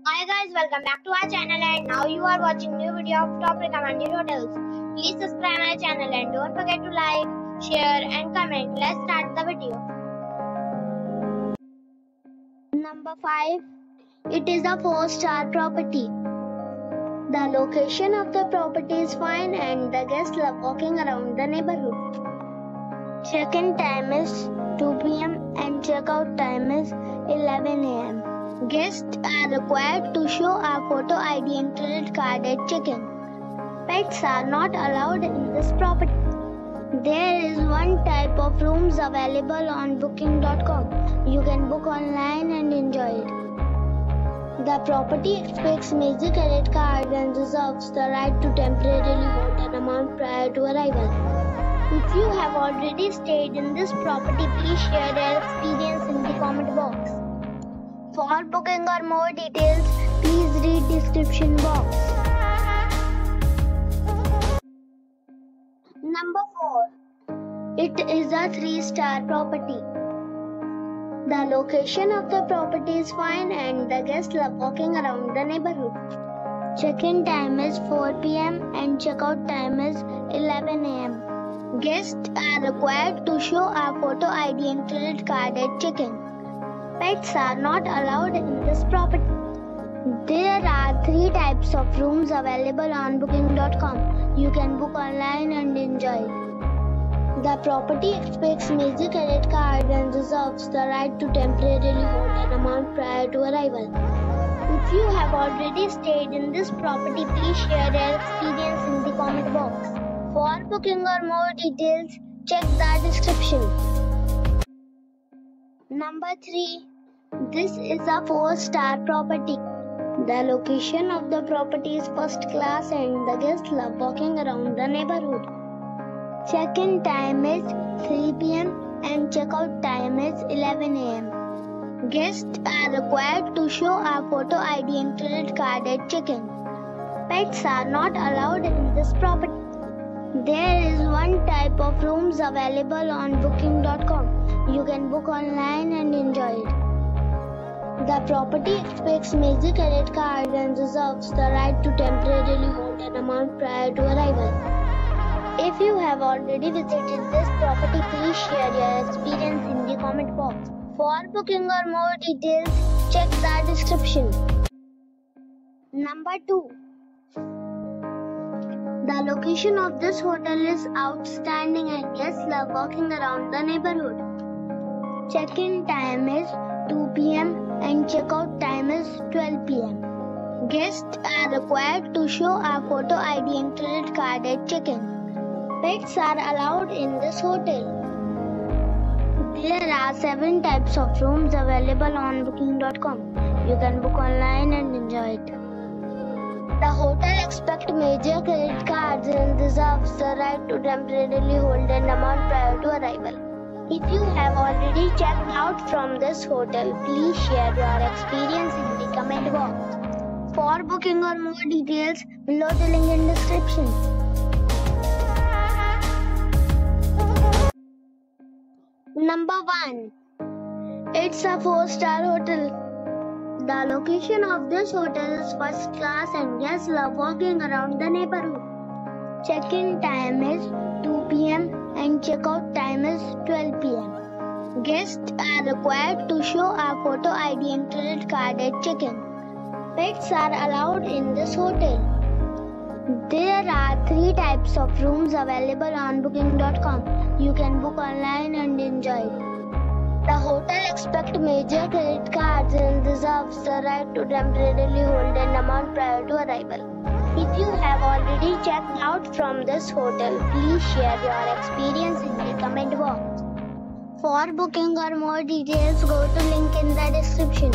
Hi guys, welcome back to our channel and now you are watching new video of top recommended hotels. Please subscribe my channel and don't forget to like, share and comment. Let's start the video. Number 5. It is a 4-star property. The location of the property is fine and the guests love walking around the neighborhood. Check-in time is 2 p.m. and check-out time is 11 a.m. Guests are required to show a photo ID and credit card at check-in. Pets are not allowed in this property. There is one type of rooms available on booking.com. You can book online and enjoy it. The property expects major credit card and reserves the right to temporarily hold an amount prior to arrival. If you have already stayed in this property, please share your experience in the comment box. For booking or more details, please read description box. Number 4. It is a 3-star property. The location of the property is fine and the guests love walking around the neighborhood. Check-in time is 4 p.m. and check-out time is 11 a.m. Guests are required to show a photo ID and credit card at check-in. Pets are not allowed in this property. There are 3 types of rooms available on booking.com. You can book online and enjoy it. The property expects major credit card and reserves the right to temporarily hold an amount prior to arrival. If you have already stayed in this property, please share your experience in the comment box. For booking or more details, check the description. Number 3. This is a 4-star property. The location of the property is first class and the guests love walking around the neighborhood. Check-in time is 3 p.m. and check-out time is 11 a.m. Guests are required to show a photo ID and credit card at check-in. Pets are not allowed in this property. There is one type of rooms available on booking.com. You can book online and enjoy it. The property expects major credit card and reserves the right to temporarily hold an amount prior to arrival. If you have already visited this property, please share your experience in the comment box. For booking or more details, check the description. Number 2. The location of this hotel is outstanding and guests love walking around the neighborhood. Check-in time is 2 p.m. and check-out time is 12 p.m. Guests are required to show a photo ID and credit card at check-in. Pets are allowed in this hotel. There are 7 types of rooms available on booking.com. You can book online and enjoy it. The hotel expects major credit cards and reserves the right to temporarily hold an amount prior to arrival. If you have already checked out from this hotel, please share your experience in the comment box. For booking or more details, below the link in description. Number 1. It's a 4-star hotel. The location of this hotel is first class and guests love walking around the neighborhood. Check-in time is 2 p.m. and check-out time is 12 p.m. Guests are required to show a photo ID and credit card at check-in. Pets are allowed in this hotel. There are 3 types of rooms available on booking.com. You can book online and enjoy it. The hotel expects major credit cards and reserves the right to temporarily hold an amount prior to arrival. If you have already checked out from this hotel, please share your experience in the comment box. For booking or more details, go to link in the description.